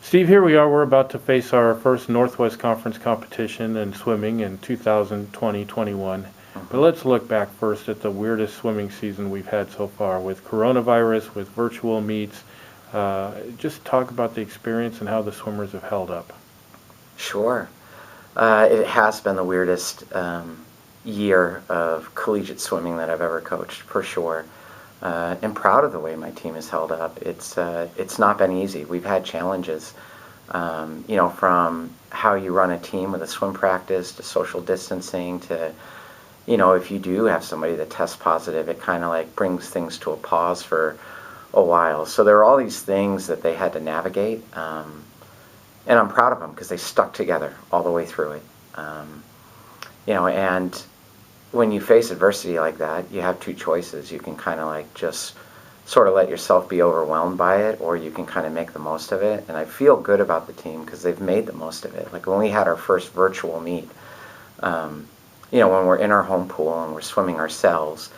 Steve, here we are. We're about to face our first Northwest Conference competition in swimming in 2020-21. But let's look back first at the weirdest swimming season we've had so far with coronavirus, with virtual meets. Just talk about the experience and how the swimmers have held up. Sure. It has been the weirdest year of collegiate swimming that I've ever coached, for sure. And proud of the way my team has held up. It's not been easy. We've had challenges, from how you run a team with a swim practice to social distancing to, if you do have somebody that tests positive, it kind of like brings things to a pause for a while. So there are all these things that they had to navigate, and I'm proud of them because they stuck together all the way through it. And when you face adversity like that, you have two choices. You can kind of like just sort of let yourself be overwhelmed by it, or you can kind of make the most of it. And I feel good about the team because they've made the most of it. Like when we had our first virtual meet, when we're in our home pool and we're swimming ourselves,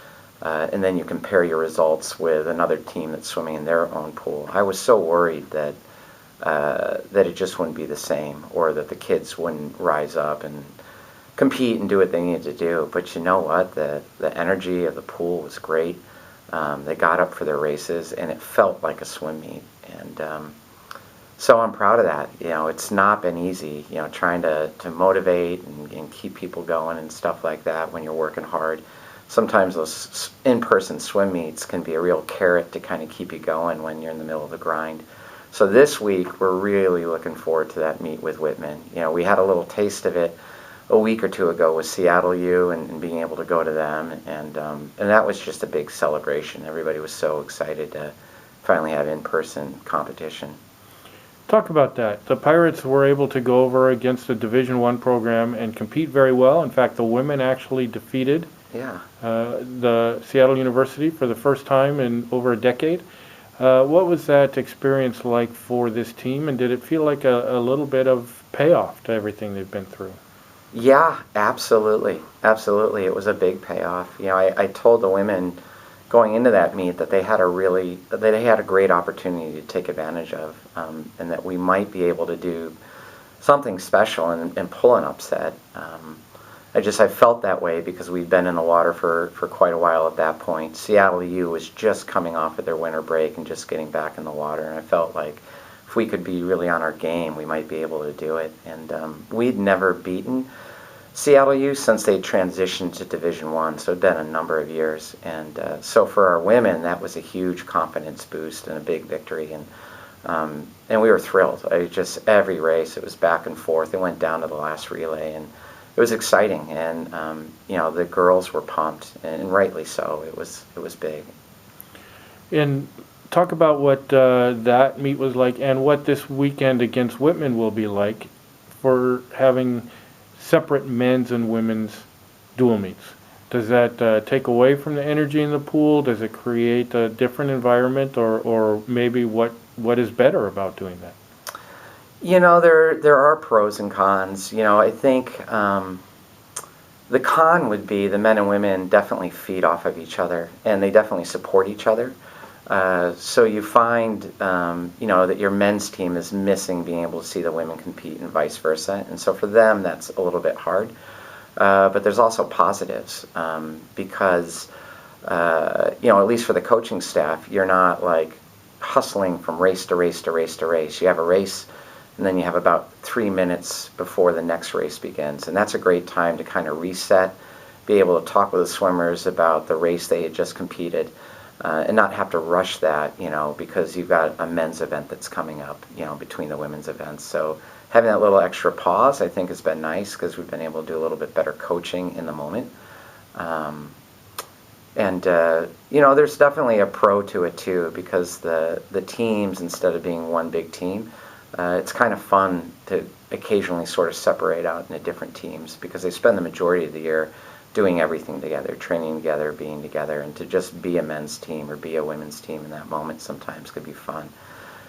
and then you compare your results with another team that's swimming in their own pool. I was so worried that it just wouldn't be the same, or that the kids wouldn't rise up and compete and do what they needed to do. But you know what? The energy of the pool was great. They got up for their races, and it felt like a swim meet. And so I'm proud of that. It's not been easy, trying to motivate and keep people going and stuff like that when you're working hard. Sometimes those in-person swim meets can be a real carrot to kind of keep you going when you're in the middle of the grind. So this week, we're really looking forward to that meet with Whitman. We had a little taste of it a week or two ago with Seattle U and being able to go to them, and that was just a big celebration. Everybody was so excited to finally have in-person competition. Talk about that. The Pirates were able to go over against a Division I program and compete very well. In fact, the women actually defeated the Seattle University for the first time in over a decade. What was that experience like for this team, and did it feel like a little bit of payoff to everything they've been through? Yeah, absolutely. Absolutely. It was a big payoff. I told the women going into that meet that they had a great opportunity to take advantage of, and that we might be able to do something special and pull an upset. I felt that way because we'd been in the water for quite a while at that point. Seattle U was just coming off of their winter break and just getting back in the water, and I felt like if we could be really on our game, we might be able to do it. And we'd never beaten Seattle U since they transitioned to Division I, so it'd been a number of years. And so for our women, that was a huge confidence boost and a big victory. And we were thrilled. Every race, it was back and forth. It went down to the last relay, and it was exciting. And the girls were pumped, and rightly so. It was big. And talk about what that meet was like and what this weekend against Whitman will be like for having separate men's and women's dual meets. Does that take away from the energy in the pool? Does it create a different environment, or maybe what is better about doing that? There are pros and cons. I think the con would be the men and women definitely feed off of each other, and they definitely support each other. So you find, that your men's team is missing being able to see the women compete and vice versa. And so for them, that's a little bit hard. But there's also positives because, at least for the coaching staff, you're not like hustling from race to race to race to race. You have a race, and then you have about 3 minutes before the next race begins. And that's a great time to kind of reset, be able to talk with the swimmers about the race they had just competed. And not have to rush that, because you've got a men's event that's coming up, between the women's events. So having that little extra pause, I think, has been nice because we've been able to do a little bit better coaching in the moment. There's definitely a pro to it too, because the teams, instead of being one big team, it's kind of fun to occasionally sort of separate out into different teams because they spend the majority of the year doing everything together, training together, being together, and to just be a men's team or be a women's team in that moment sometimes could be fun.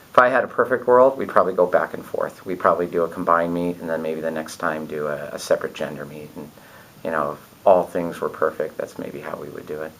If I had a perfect world, we'd probably go back and forth. We'd probably do a combined meet, and then maybe the next time do a separate gender meet. And, if all things were perfect, that's maybe how we would do it.